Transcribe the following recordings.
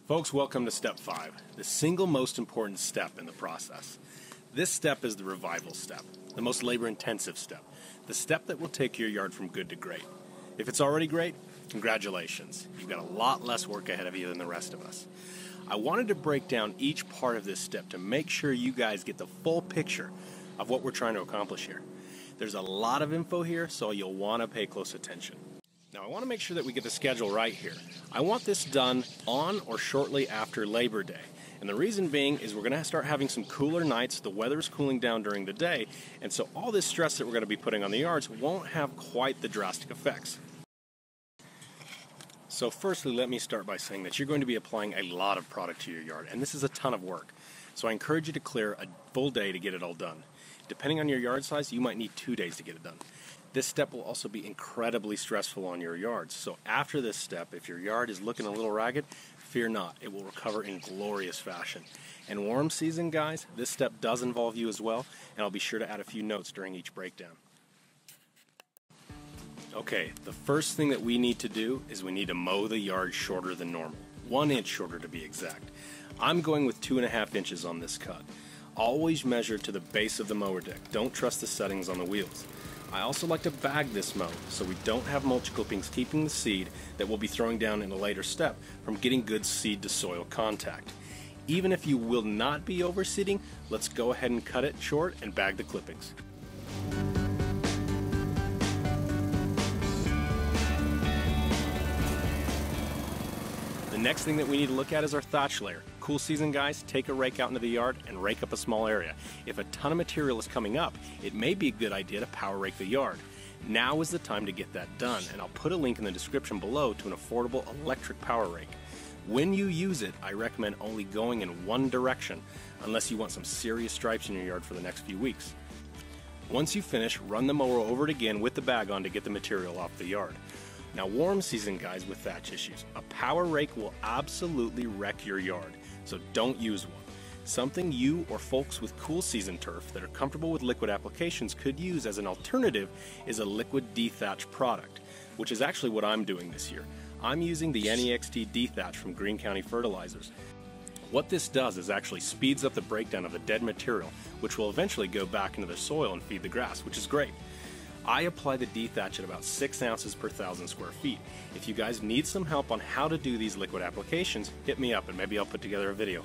Folks, welcome to step 5, the single most important step in the process. This step is the revival step, the most labor-intensive step, the step that will take your yard from good to great. If it's already great, congratulations. You've got a lot less work ahead of you than the rest of us. I wanted to break down each part of this step to make sure you guys get the full picture of what we're trying to accomplish here. There's a lot of info here, so you'll want to pay close attention. Now, I want to make sure that we get the schedule right here. I want this done on or shortly after Labor Day. And the reason being is we're going to start having some cooler nights. The weather's cooling down during the day. And so all this stress that we're going to be putting on the yards won't have quite the drastic effects. So firstly, let me start by saying that you're going to be applying a lot of product to your yard. And this is a ton of work. So I encourage you to clear a full day to get it all done. Depending on your yard size, you might need 2 days to get it done. This step will also be incredibly stressful on your yards. So after this step, if your yard is looking a little ragged, fear not, it will recover in glorious fashion. And warm season, guys, this step does involve you as well, and I'll be sure to add a few notes during each breakdown. Okay, the first thing that we need to do is we need to mow the yard shorter than normal. 1 inch shorter to be exact. I'm going with 2.5 inches on this cut. Always measure to the base of the mower deck. Don't trust the settings on the wheels. I also like to bag this mow so we don't have mulch clippings keeping the seed that we'll be throwing down in a later step from getting good seed to soil contact. Even if you will not be overseeding, let's go ahead and cut it short and bag the clippings. The next thing that we need to look at is our thatch layer. Cool season, guys, take a rake out into the yard and rake up a small area. If a ton of material is coming up, it may be a good idea to power rake the yard. Now is the time to get that done, and I'll put a link in the description below to an affordable electric power rake. When you use it, I recommend only going in one direction, unless you want some serious stripes in your yard for the next few weeks. Once you finish, run the mower over it again with the bag on to get the material off the yard. Now, warm season, guys, with thatch issues, a power rake will absolutely wreck your yard, so don't use one. Something you or folks with cool season turf that are comfortable with liquid applications could use as an alternative is a liquid dethatch product, which is actually what I'm doing this year. I'm using the N-EXT dethatch from Green County Fertilizers. What this does is actually speeds up the breakdown of the dead material, which will eventually go back into the soil and feed the grass, which is great. I apply the dethatch at about 6 ounces per 1,000 square feet. If you guys need some help on how to do these liquid applications, hit me up and maybe I'll put together a video.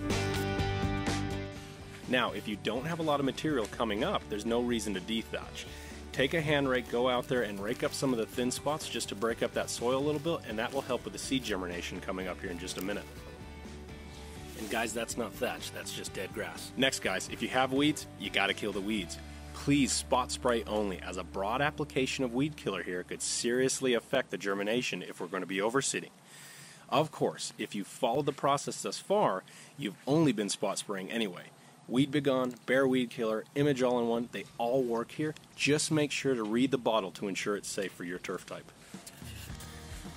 Now, if you don't have a lot of material coming up, there's no reason to dethatch. Take a hand rake, go out there and rake up some of the thin spots just to break up that soil a little bit, and that will help with the seed germination coming up here in just a minute. And guys, that's not thatch, that's just dead grass. Next, guys, if you have weeds, you gotta kill the weeds. Please spot spray only, as a broad application of weed killer here could seriously affect the germination if we're going to be overseeding. Of course, if you've followed the process thus far, you've only been spot spraying anyway. Weed Begone, Bear Weed Killer, Image All-in-One, they all work here. Just make sure to read the bottle to ensure it's safe for your turf type.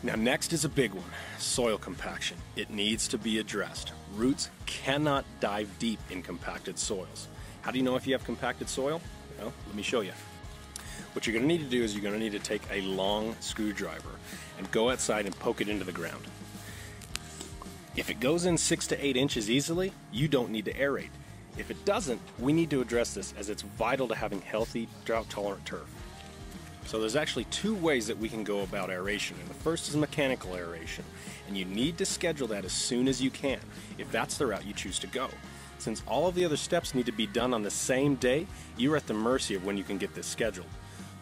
Now, next is a big one, soil compaction. It needs to be addressed. Roots cannot dive deep in compacted soils. How do you know if you have compacted soil? Well, let me show you. What you're going to need to do is you're going to need to take a long screwdriver and go outside and poke it into the ground. If it goes in 6 to 8 inches easily, you don't need to aerate. If it doesn't, we need to address this, as it's vital to having healthy, drought-tolerant turf. So there's actually 2 ways that we can go about aeration, and the first is mechanical aeration, and you need to schedule that as soon as you can, if that's the route you choose to go. Since all of the other steps need to be done on the same day, you're at the mercy of when you can get this scheduled.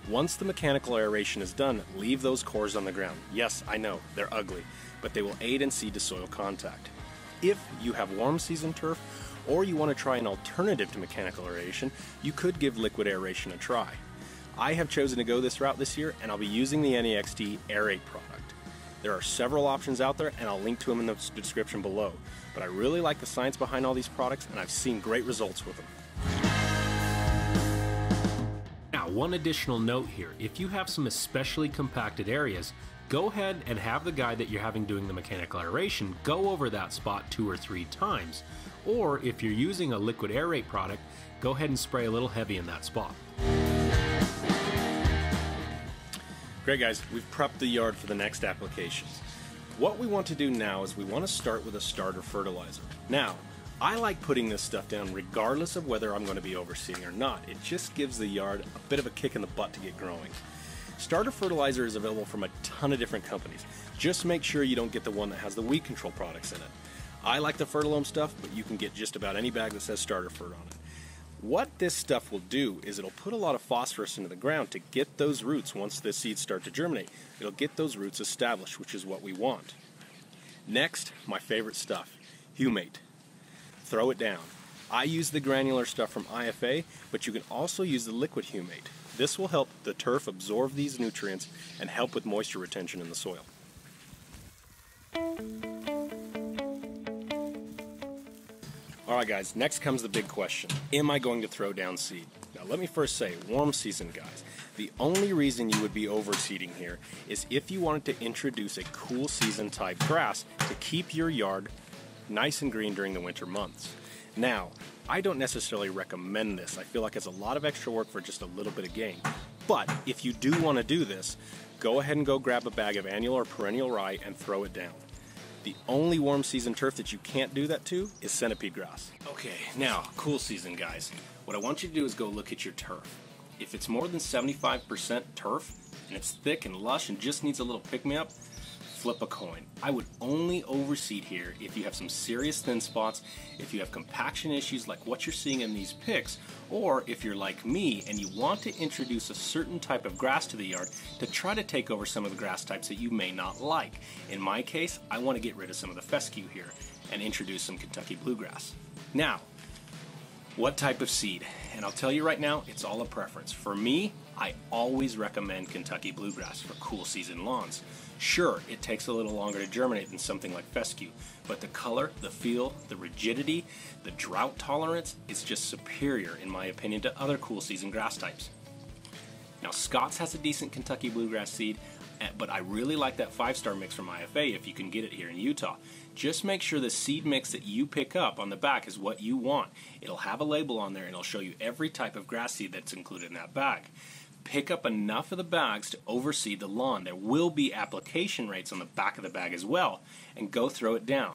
Once the mechanical aeration is done, leave those cores on the ground. Yes, I know, they're ugly, but they will aid in seed to soil contact. If you have warm season turf, or you want to try an alternative to mechanical aeration, you could give liquid aeration a try. I have chosen to go this route this year, and I'll be using the N-EXT Aerate product. There are several options out there, and I'll link to them in the description below. But I really like the science behind all these products, and I've seen great results with them. Now, one additional note here. If you have some especially compacted areas, go ahead and have the guy that you're having doing the mechanical aeration go over that spot 2 or 3 times. Or if you're using a liquid aerate product, go ahead and spray a little heavy in that spot. Great, guys, we've prepped the yard for the next applications. What we want to do now is we want to start with a starter fertilizer. Now, I like putting this stuff down regardless of whether I'm going to be overseeding or not. It just gives the yard a bit of a kick in the butt to get growing. Starter fertilizer is available from a ton of different companies. Just make sure you don't get the one that has the weed control products in it. I like the Fertilome stuff, but you can get just about any bag that says starter fert on it. What this stuff will do is it'll put a lot of phosphorus into the ground to get those roots, once the seeds start to germinate, it'll get those roots established, which is what we want. Next, my favorite stuff, humate. Throw it down. I use the granular stuff from IFA, but you can also use the liquid humate. This will help the turf absorb these nutrients and help with moisture retention in the soil. Alright guys, next comes the big question. Am I going to throw down seed? Now let me first say, warm season guys, the only reason you would be overseeding here is if you wanted to introduce a cool season type grass to keep your yard nice and green during the winter months. Now, I don't necessarily recommend this. I feel like it's a lot of extra work for just a little bit of gain. But if you do want to do this, go ahead and go grab a bag of annual or perennial rye and throw it down. The only warm season turf that you can't do that to is centipede grass. Okay, now, cool season guys. What I want you to do is go look at your turf. If it's more than 75% turf, and it's thick and lush and just needs a little pick-me-up, flip a coin. I would only overseed here if you have some serious thin spots, if you have compaction issues like what you're seeing in these pics, or if you're like me and you want to introduce a certain type of grass to the yard to try to take over some of the grass types that you may not like. In my case, I want to get rid of some of the fescue here and introduce some Kentucky bluegrass. Now, what type of seed? And I'll tell you right now, it's all a preference. For me, I always recommend Kentucky bluegrass for cool season lawns. Sure, it takes a little longer to germinate than something like fescue, but the color, the feel, the rigidity, the drought tolerance is just superior in my opinion to other cool season grass types. Now Scott's has a decent Kentucky bluegrass seed, but I really like that 5-star mix from IFA if you can get it here in Utah. Just make sure the seed mix that you pick up on the back is what you want. It'll have a label on there and it'll show you every type of grass seed that's included in that bag. Pick up enough of the bags to overseed the lawn. There will be application rates on the back of the bag as well, and go throw it down.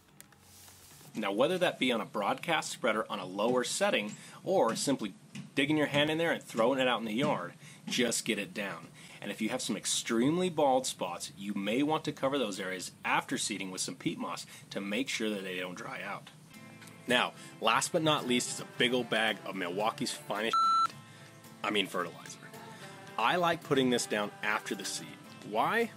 Now whether that be on a broadcast spreader on a lower setting or simply digging your hand in there and throwing it out in the yard, just get it down. And if you have some extremely bald spots, you may want to cover those areas after seeding with some peat moss to make sure that they don't dry out. Now, last but not least is a big old bag of Milwaukee's finest fertilizer. I like putting this down after the seed. Why?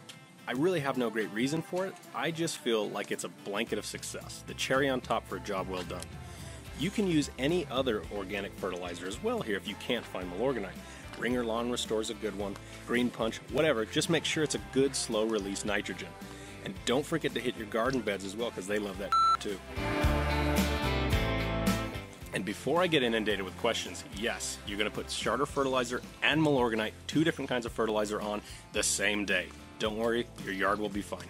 I really have no great reason for it. I just feel like it's a blanket of success, the cherry on top for a job well done. You can use any other organic fertilizer as well here if you can't find Milorganite. Ringer Lawn Restore is a good one, Green Punch, whatever, just make sure it's a good slow release nitrogen. And don't forget to hit your garden beds as well because they love that too. And before I get inundated with questions, yes, you're going to put starter fertilizer and Milorganite, 2 different kinds of fertilizer on the same day. Don't worry, your yard will be fine.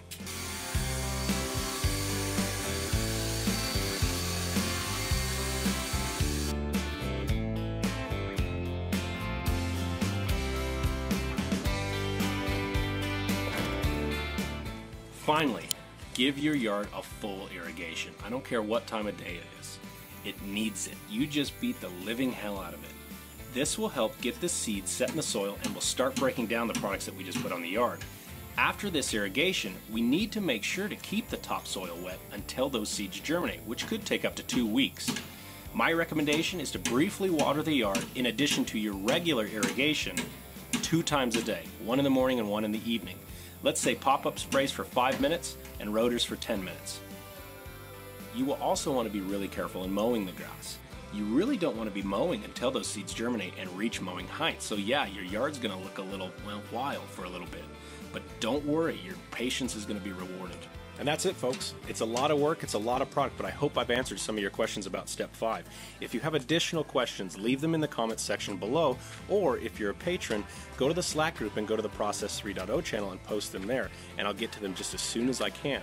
Finally, give your yard a full irrigation. I don't care what time of day it is. It needs it. You just beat the living hell out of it. This will help get the seeds set in the soil and will start breaking down the products that we just put on the yard. After this irrigation, we need to make sure to keep the topsoil wet until those seeds germinate, which could take up to 2 weeks. My recommendation is to briefly water the yard in addition to your regular irrigation 2 times a day, 1 in the morning and 1 in the evening. Let's say pop-up sprays for 5 minutes and rotors for 10 minutes. You will also want to be really careful in mowing the grass. You really don't want to be mowing until those seeds germinate and reach mowing height. So yeah, your yard's going to look a little, wild for a little bit. But don't worry, your patience is going to be rewarded. And that's it, folks. It's a lot of work, it's a lot of product, but I hope I've answered some of your questions about Step 5. If you have additional questions, leave them in the comments section below, or if you're a patron, go to the Slack group and go to the Process 3.0 channel and post them there, and I'll get to them just as soon as I can.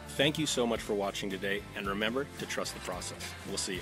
Thank you so much for watching today, and remember to trust the process. We'll see you.